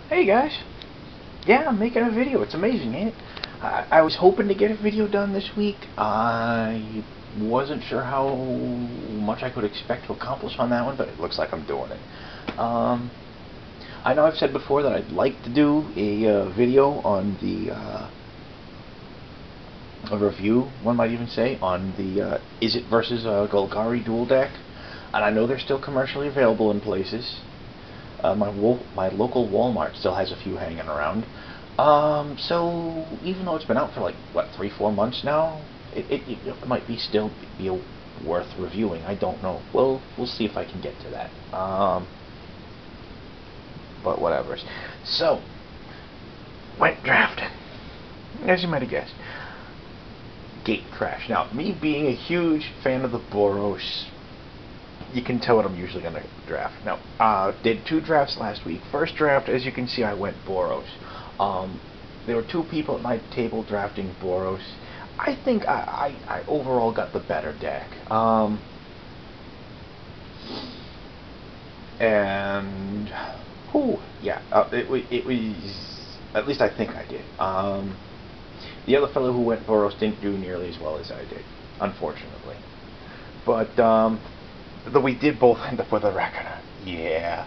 Hey guys, yeah, I'm making a video. It's amazing, ain't it? I was hoping to get a video done this week. I wasn't sure how much I could expect to accomplish on that one, but it looks like I'm doing it. I know I've said before that I'd like to do a video on a review, one might even say, on the Is It versus Golgari dual deck, and I know they're still commercially available in places. My local Walmart still has a few hanging around. So even though it's been out for like what 3-4 months now, it might be still be worth reviewing. I don't know. We'll see if I can get to that. But whatever. So went drafting, as you might have guessed. Gatecrash. Now, me being a huge fan of the Boros, you can tell what I'm usually going to draft. Now, did 2 drafts last week. First draft, as you can see, I went Boros. There were 2 people at my table drafting Boros. I think I overall got the better deck. And, yeah, it was, at least I think I did. The other fellow who went Boros didn't do nearly as well as I did, unfortunately. But, though we did both end up with a Reckoner. Yeah.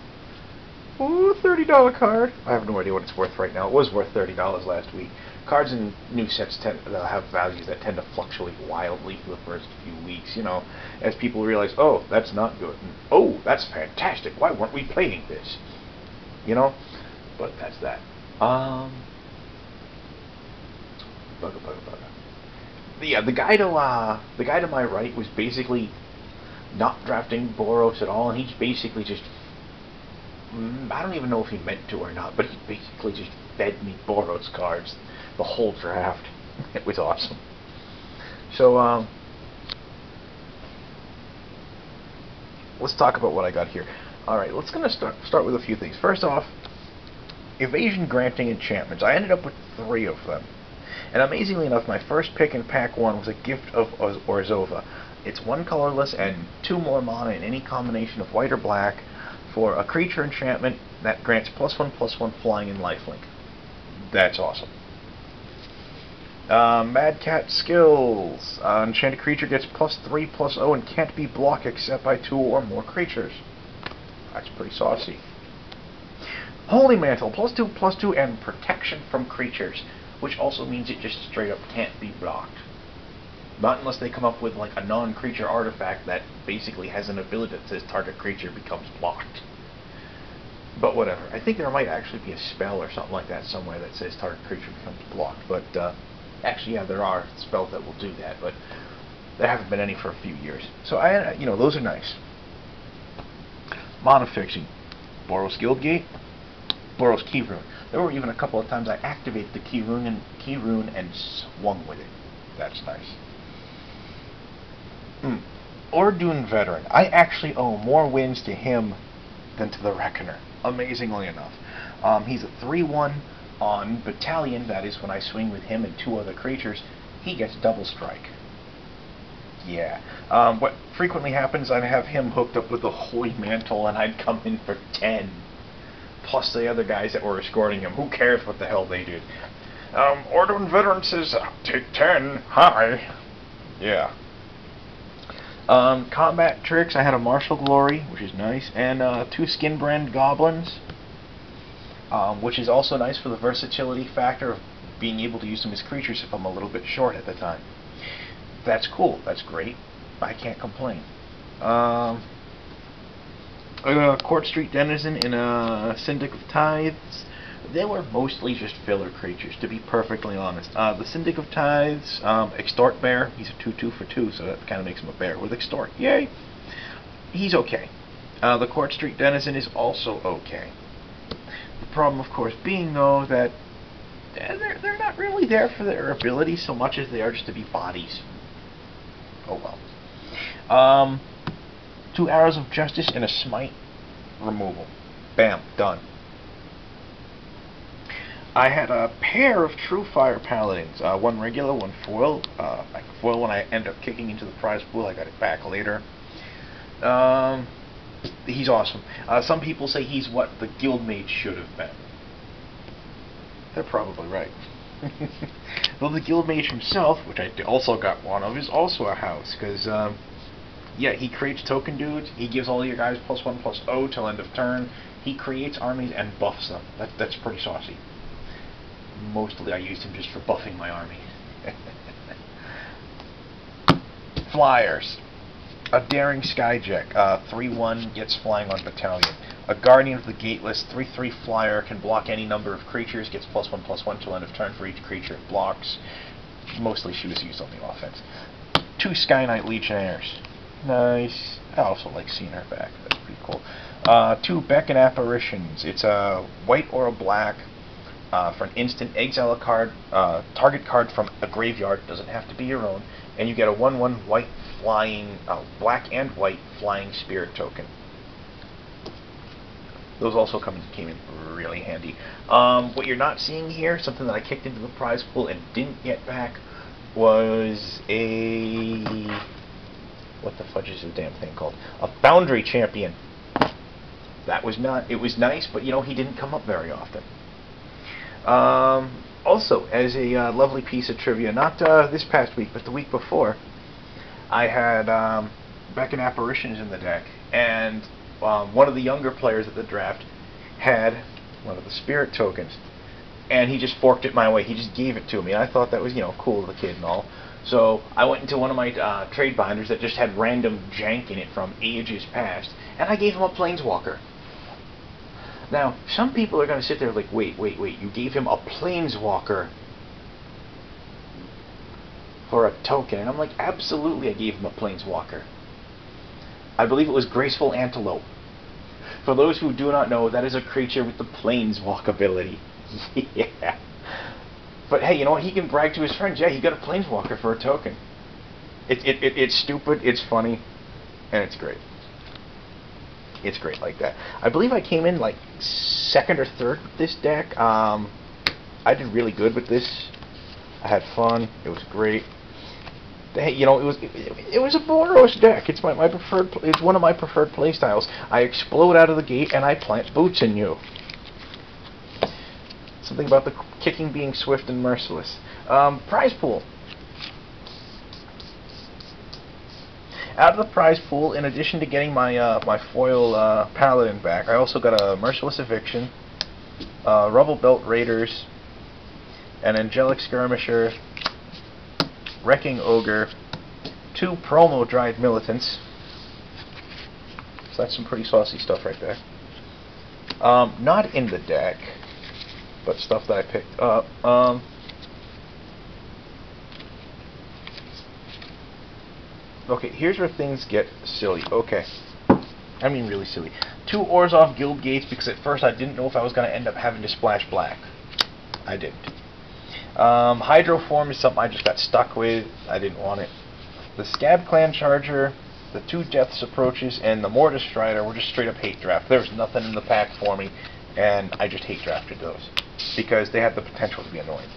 Ooh, $30 card. I have no idea what it's worth right now. It was worth $30 last week. Cards in new sets tend to have values that tend to fluctuate wildly for the first few weeks, you know, as people realize, oh, that's not good, and, oh, that's fantastic, why weren't we playing this? You know? But that's that. Bugga. Yeah, the guy to my right was basically not drafting Boros at all, and he's basically just, I don't even know if he meant to or not, but he basically just fed me Boros cards the whole draft. It was awesome. So, let's talk about what I got here. Alright, let's start with a few things. First off, evasion granting enchantments. I ended up with 3 of them. And amazingly enough, my first pick in pack 1 was a gift of Orzhova. It's 1 colorless and 2 more mana in any combination of white or black for a creature enchantment that grants +1/+1 flying and lifelink. That's awesome. Mad Cat skills. Enchanted creature gets +3/+0 and can't be blocked except by 2 or more creatures. That's pretty saucy. Holy Mantle, +2/+2 and protection from creatures, which also means it just straight up can't be blocked. Not unless they come up with like a non-creature artifact that basically has an ability that says target creature becomes blocked. But whatever. I think there might actually be a spell or something like that somewhere that says target creature becomes blocked. But actually, yeah, there are spells that will do that, but there haven't been any for a few years. So those are nice. Mana fixing. Boros Guildgate. Boros Keyrune. There were even a couple of times I activated the Keyrune and swung with it. That's nice. Ordune Veteran. I actually owe more wins to him than to the Reckoner, amazingly enough. He's a 3/1 on Battalion, that is when I swing with him and 2 other creatures, he gets double strike. Yeah. What frequently happens, I'd have him hooked up with the Holy Mantle and I'd come in for 10. Plus the other guys that were escorting him. Who cares what the hell they did? Ordune Veteran says, take 10, hi. Yeah. Combat tricks, I had a Martial Glory, which is nice, and 2 Skinbrand Goblins, which is also nice for the versatility factor of being able to use them as creatures if I'm a little bit short at the time. That's cool, that's great. I can't complain. A Court Street Denizen in a Syndic of Tithes. They were mostly just filler creatures, to be perfectly honest. The Syndic of Tithes, Extort Bear, he's a 2/2 for 2, so that kind of makes him a bear with Extort. Yay! He's okay. The Court Street Denizen is also okay. The problem, of course, being, though, that they're not really there for their abilities so much as they are just to be bodies. Oh well. 2 Arrows of Justice and a Smite removal. Bam, done. I had a pair of True Fire Paladins. 1 regular, 1 foil. I foil when I end up kicking into the prize pool. I got it back later. He's awesome. Some people say he's what the Guildmage should have been. They're probably right. Well, the guild mage himself, which I also got one of, is also a house, because, yeah, he creates token dudes, he gives all your guys +1/+0 till end of turn, he creates armies and buffs them. That's pretty saucy. Mostly I used him just for buffing my army. Flyers. A daring skyjack, 3/1 gets flying on battalion. A guardian of the gateless, 3/3 flyer, can block any number of creatures, gets +1/+1 till end of turn for each creature it blocks. Mostly she was used on the offense. 2 Sky Knight Legionnaires. Nice. I also like seeing her back. That's pretty cool. 2 Beckon Apparitions. It's a white or a black. For an instant, exile a card, target card from a graveyard, doesn't have to be your own, and you get a 1/1 white flying, black and white flying spirit token. Those also came in really handy. What you're not seeing here, something that I kicked into the prize pool and didn't get back, was a... what the fudge is the damn thing called? A Boundary Champion. That was not... it was nice, but you know, he didn't come up very often. Also, as a lovely piece of trivia, not this past week, but the week before, I had Beckon Apparitions in the deck, and one of the younger players at the draft had one of the spirit tokens, and he just forked it my way. He just gave it to me, and I thought that was, you know, cool, the kid and all. So I went into one of my trade binders that just had random jank in it from ages past, and I gave him a Planeswalker. Now, some people are going to sit there like, wait, you gave him a Planeswalker for a token. And I'm like, absolutely I gave him a Planeswalker. I believe it was Graceful Antelope. For those who do not know, that is a creature with the Planeswalk ability. Yeah. But hey, you know what? He can brag to his friends, yeah, he got a Planeswalker for a token. It's stupid, it's funny, and it's great. It's great like that. I believe I came in like 2nd or 3rd with this deck. I did really good with this. I had fun. It was great. Hey, you know, it was a Boros deck. It's my preferred. It's one of my preferred playstyles. I explode out of the gate and I plant boots in you. Something about the kicking being swift and merciless. Prize pool. Out of the prize pool, in addition to getting my my foil Paladin back, I also got a Merciless Eviction, Rubble Belt Raiders, an Angelic Skirmisher, Wrecking Ogre, 2 Promo Dried Militants. So that's some pretty saucy stuff right there. Not in the deck, but stuff that I picked up. Okay, here's where things get silly. Okay. I mean really silly. 2 Orzhov Guild Gates, because at first I didn't know if I was going to end up having to splash black. I didn't. Hydroform is something I just got stuck with. I didn't want it. The Scab Clan Charger, the 2 Death's Approaches, and the Mortis Strider were just straight up hate draft. There was nothing in the pack for me, and I just hate drafted those, because they had the potential to be annoying.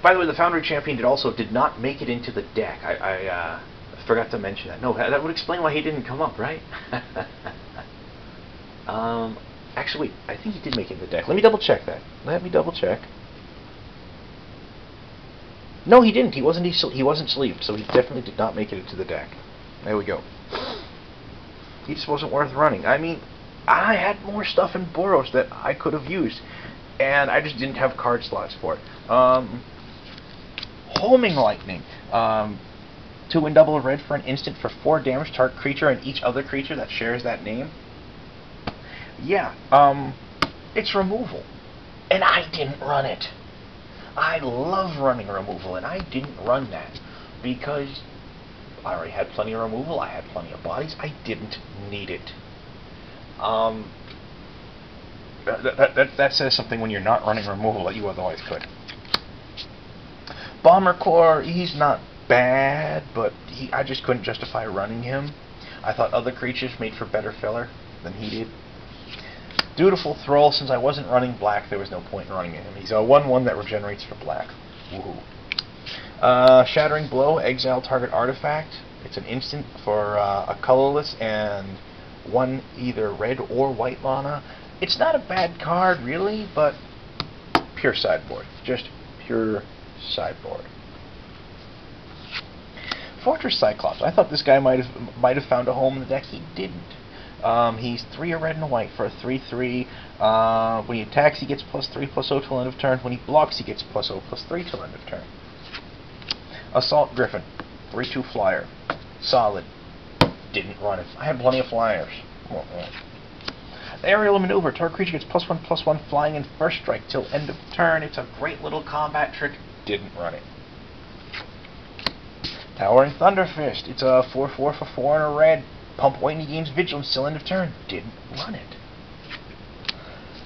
By the way, the Foundry Champion did not make it into the deck. I forgot to mention that. No, that would explain why he didn't come up, right? Actually, wait, I think he did make it in the deck. Let me double check that. Let me double check. No, he didn't. He wasn't sleeved, so he definitely did not make it into the deck. There we go. He just wasn't worth running. I mean, I had more stuff in Boros that I could have used, and I just didn't have card slots for it. Homing Lightning. 2 and double red for an instant for 4 damage, target creature and each other creature that shares that name. Yeah, it's removal. And I didn't run it. I love running removal, and I didn't run that because I already had plenty of removal, I had plenty of bodies, I didn't need it. That says something when you're not running removal that you otherwise could. Bomber Core, he's not bad, but I just couldn't justify running him. I thought other creatures made for better filler than he did. Dutiful Thrall, since I wasn't running black, there was no point in running him. He's a 1/1 that regenerates for black. Woohoo. Shattering Blow, exile target artifact. It's an instant for a colorless and one either red or white mana. It's not a bad card, really, but pure sideboard. Just pure sideboard. Fortress Cyclops. I thought this guy might have found a home in the deck. He didn't. He's 3 a red and a white for a 3/3. When he attacks, he gets +3/+0 till end of turn. When he blocks, he gets +0/+3 till end of turn. Assault Griffin, 3/2 flyer, solid. Didn't run it. I had plenty of flyers. Aerial Maneuver. Target creature gets +1/+1 flying and first strike till end of turn. It's a great little combat trick. Didn't run it. Towering Thunderfist. It's a 4/4 for 4 and a red. Pump white and he gains vigilance till end of turn. Didn't run it.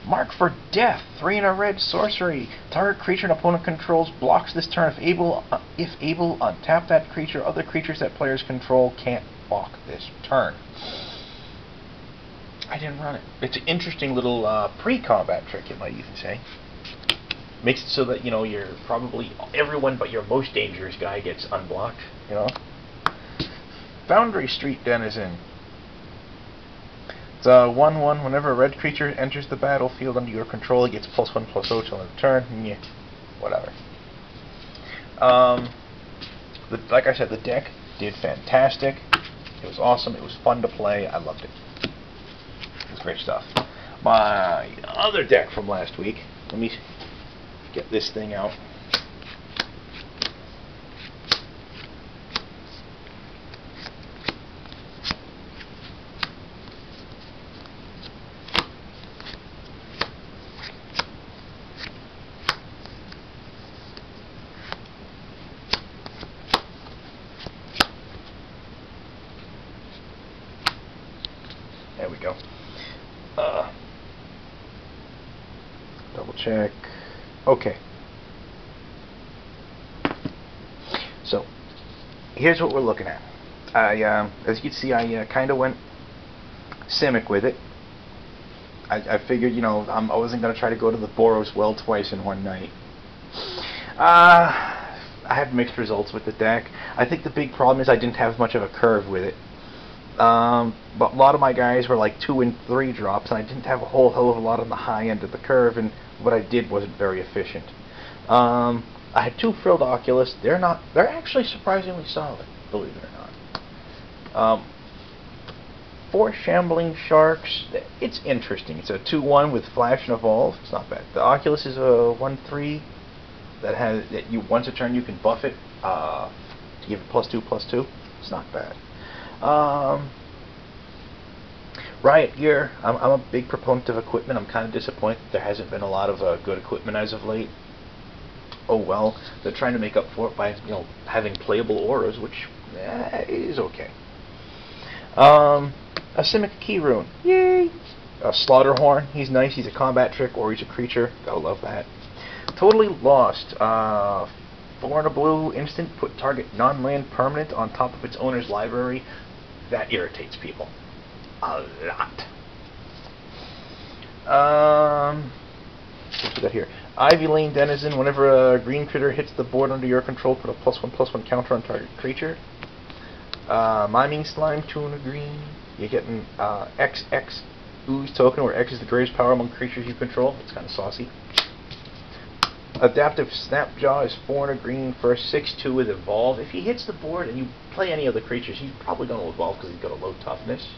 Mark for Death. 3 and a red sorcery. Target creature an opponent controls blocks this turn. If able, untap that creature. Other creatures that players control can't block this turn. I didn't run it. It's an interesting little pre-combat trick, you might even say. Makes it so that, you know, you're probably everyone but your most dangerous guy gets unblocked, you know. Foundry Street Denizen. It's a 1/1. Whenever a red creature enters the battlefield under your control, it gets +1/+0 till end of turn. Yeah, whatever. Like I said, the deck did fantastic. It was awesome. It was fun to play. I loved it. It was great stuff. My other deck from last week. Let me get this thing out. There we go. Double check. Okay. So, here's what we're looking at. As you can see, I kind of went Simic with it. I figured, you know, I wasn't going to try to go to the Boros well twice in one night. I had mixed results with the deck. I think the big problem is I didn't have much of a curve with it. But a lot of my guys were like 2 and 3 drops, and I didn't have a whole hell of a lot on the high end of the curve, and what I did wasn't very efficient. I had 2 Frilled Oculus. They're actually surprisingly solid, believe it or not. 4 Shambling Sharks. It's interesting. It's a 2/1 with Flash and Evolve. It's not bad. The Oculus is a 1/3 that you once a turn you can buff it to give it +2/+2. It's not bad. Riot Gear. I'm a big proponent of equipment. I'm kind of disappointed that there hasn't been a lot of good equipment as of late. Oh well, they're trying to make up for it by, you know, having playable auras, which is okay. A Simic Key Rune. Yay! A Slaughterhorn. He's nice. He's a combat trick, or he's a creature. Gotta love that. Totally Lost. 4 and a blue instant. Put target non-land permanent on top of its owner's library. That irritates people a lot. What we got here? Ivy Lane Denizen. Whenever a green critter hits the board under your control, put a +1/+1 counter on target creature. Miming Slime, 2 and a green. You're getting XX Ooze token, where X is the greatest power among creatures you control. It's kind of saucy. Adaptive Snapjaw is 4 and a green for a 6/2 with Evolve. If he hits the board and you play any other creatures, he's probably going to evolve because he's got a low toughness.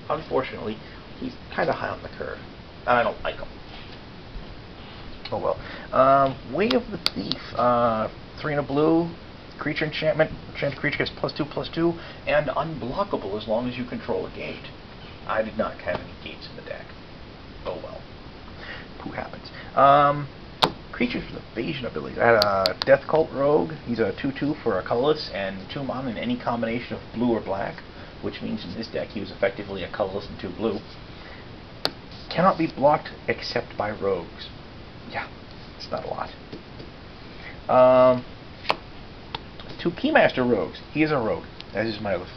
Unfortunately, he's kind of high on the curve, and I don't like him. Oh well. Way of the Thief. 3 and a blue. Creature enchantment. Enchanted creature gets +2/+2 and unblockable as long as you control a gate. I did not have any gates in the deck. Oh well. Poo happens. Creatures with evasion abilities. I had a Death Cult Rogue. He's a 2/2 for a colorless and 2 mana in any combination of blue or black, which means in this deck he was effectively a colorless and 2 blue. Cannot be blocked except by rogues. Yeah, it's not a lot. 2 Keymaster Rogues. He is a rogue. That is my other,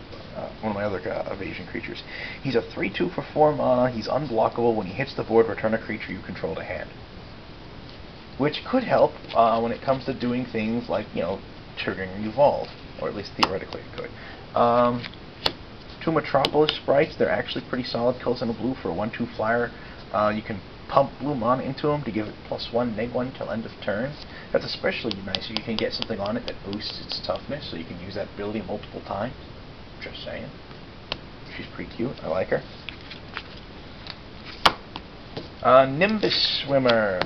one of my other evasion creatures. He's a 3/2 for 4 mana. He's unblockable. When he hits the board, return a creature you control to hand. Which could help when it comes to doing things like, you know, triggering Evolve. or at least theoretically it could. Two Metropolis sprites, they're actually pretty solid. Colors in a blue for a 1/2 flyer. You can pump blue mana into them to give it +1, -1 till end of turn. That's especially nice if you can get something on it that boosts its toughness, so you can use that ability multiple times. Just saying. She's pretty cute. I like her. Nimbus Swimmer.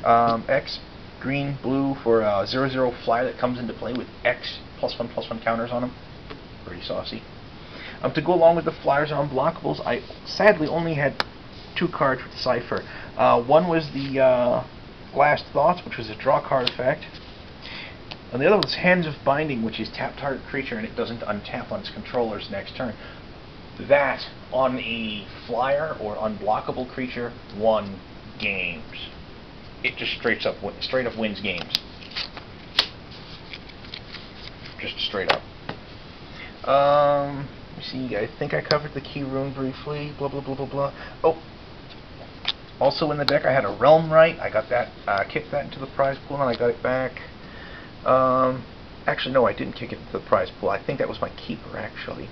X green blue for a 0/0 flyer that comes into play with X +1/+1 counters on them. Pretty saucy. To go along with the flyers and unblockables, I sadly only had 2 cards with Cypher. One was the Last Thoughts, which was a draw card effect. And the other was Hands of Binding, which is tap target creature and it doesn't untap on its controller's next turn. That, on a flyer or unblockable creature, won games. It just straight up wins games. Just straight up. Let me see, I think I covered the key rune briefly, blah blah blah blah blah. Oh, also in the deck I had a Realm Right. I got that, kicked that into the prize pool and I got it back. Actually no, I didn't kick it into the prize pool. I think that was my keeper actually.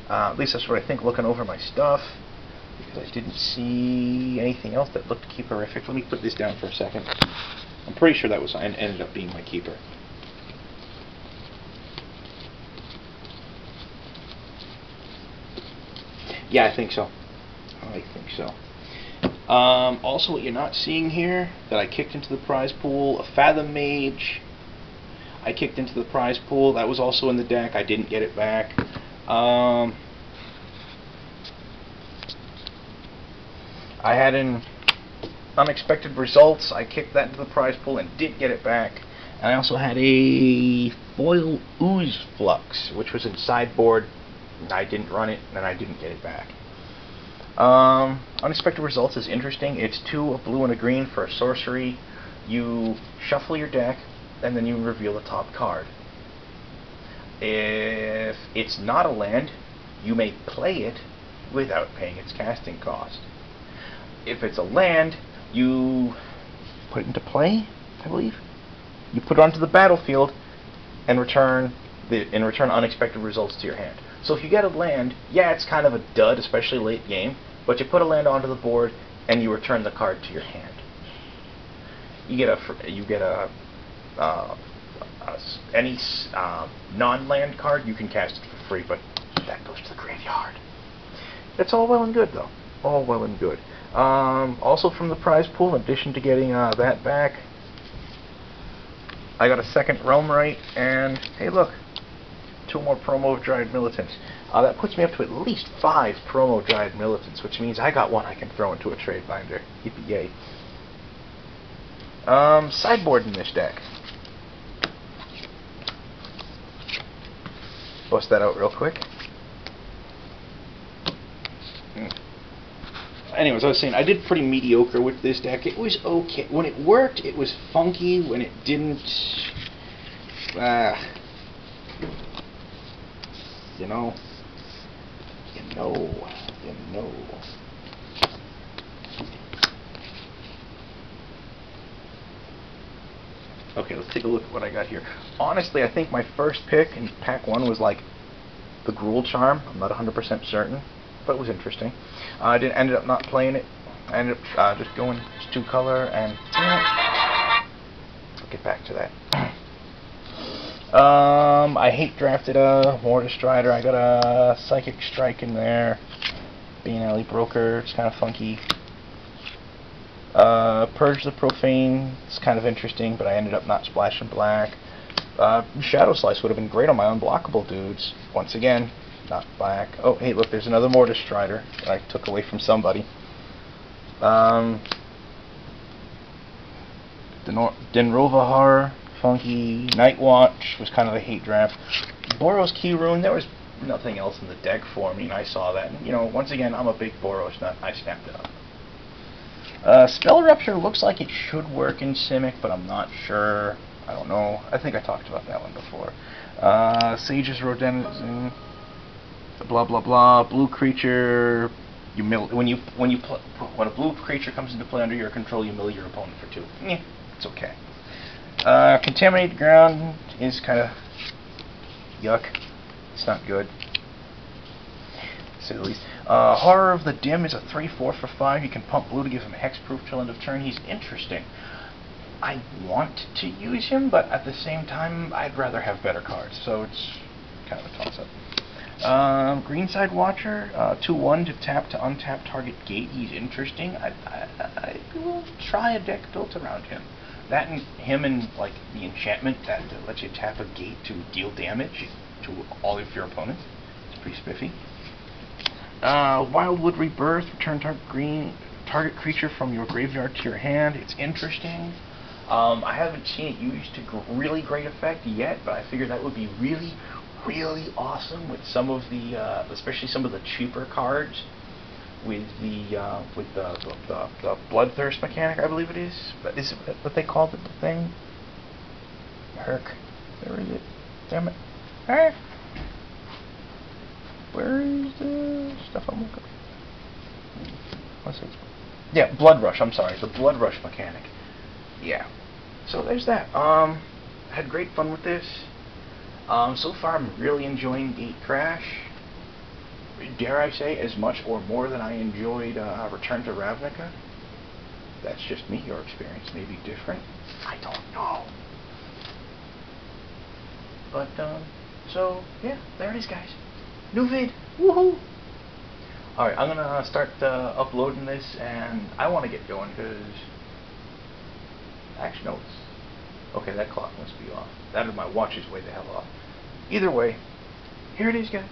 At least that's what I think looking over my stuff, because I didn't see anything else that looked keeperific. Let me put this down for a second. I'm pretty sure that was ended up being my keeper. Yeah, I think so. I think so. Also, what you're not seeing here, that I kicked into the prize pool, a Fathom Mage. I kicked into the prize pool. That was also in the deck. I didn't get it back. I had an Unexpected Results. I kicked that into the prize pool and did get it back. And I also had a Foil Ooze Flux, which was in sideboard. I didn't run it, and I didn't get it back. Unexpected Results is interesting. It's 2, a blue and a green for a sorcery. You shuffle your deck, and then you reveal the top card. If it's not a land, you may play it without paying its casting cost. If it's a land, you put it into play, I believe. You put it onto the battlefield and return Unexpected Results to your hand. So if you get a land, yeah, it's kind of a dud, especially late game, but you put a land onto the board and you return the card to your hand. You get any non-land card, you can cast it for free, but that goes to the graveyard. It's all well and good, though. All well and good. Also from the prize pool, in addition to getting that back, I got a second Realm Right, and hey, look, 2 more promo of Dryad Militants. That puts me up to at least 5 promo Dryad Militants, which means I got one I can throw into a trade binder. Yippee-yay. Sideboard in this deck. Bust that out real quick. Anyways, I was saying, I did pretty mediocre with this deck. It was okay. When it worked, it was funky. When it didn't, you know. Okay, let's take a look at what I got here. Honestly, I think my first pick in pack 1 was like the Gruul Charm. I'm not 100% certain, but it was interesting. I ended up not playing it. I ended up just going just 2 color, and I'll get back to that. I hate drafted a Mortar Strider. I got a Psychic Strike in there. Being Alley Broker, it's kind of funky. Purge the Profane, it's kind of interesting, but I ended up not splashing black. Shadow Slice would have been great on my unblockable dudes. Once again, not black. Oh, hey, look, there's another Mortar Strider that I took away from somebody. Denrova Horror, funky. Night Watch was kind of a hate draft. Boros Key Rune, there was nothing else in the deck for me, and I saw that. And, you know, once again, I'm a big Boros nut. I snapped it up. Spell Rupture looks like it should work in Simic, but I'm not sure. I don't know. I think I talked about that one before. Sage's Rodenizen, blah blah blah. Blue creature. You mill when a blue creature comes into play under your control, you mill your opponent for 2. Yeah, it's okay. Contaminated Ground is kind of yuck. It's not good. To say the least. Horror of the Dim is a 3/4 for 5. You can pump blue to give him hexproof till end of turn. He's interesting. I want to use him, but at the same time, I'd rather have better cards, so it's kind of a toss-up. Greenside Watcher, 2/1 to tap to untap target gate. He's interesting. I will try a deck built around him. That and him and like the enchantment that lets you tap a gate to deal damage to all of your opponents. It's pretty spiffy. Wildwood Rebirth, return target creature from your graveyard to your hand. It's interesting. I haven't seen it used to really great effect yet, but I figured that would be really, really awesome with some of the, especially some of the cheaper cards, with the Bloodthirst mechanic, I believe it is. But is it what they called it, the thing? Herc. Where is it? Damn it. Alright. Where is the stuff I'm looking for? What's it? Yeah, Blood Rush, I'm sorry. The Blood Rush mechanic. Yeah. So there's that. Had great fun with this. So far I'm really enjoying Gatecrash. Dare I say as much or more than I enjoyed Return to Ravnica. That's just me. Your experience may be different. I don't know. But, so, yeah, there it is, guys. New vid. Woohoo! Alright, I'm gonna start uploading this, and I want to get going, because... Actually, no, it's... Okay, that clock must be off. That or my watch is way the hell off. Either way, here it is, guys.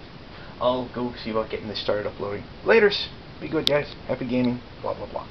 I'll go see about getting this started uploading. Laters! Be good, guys. Happy gaming. Blah, blah, blah.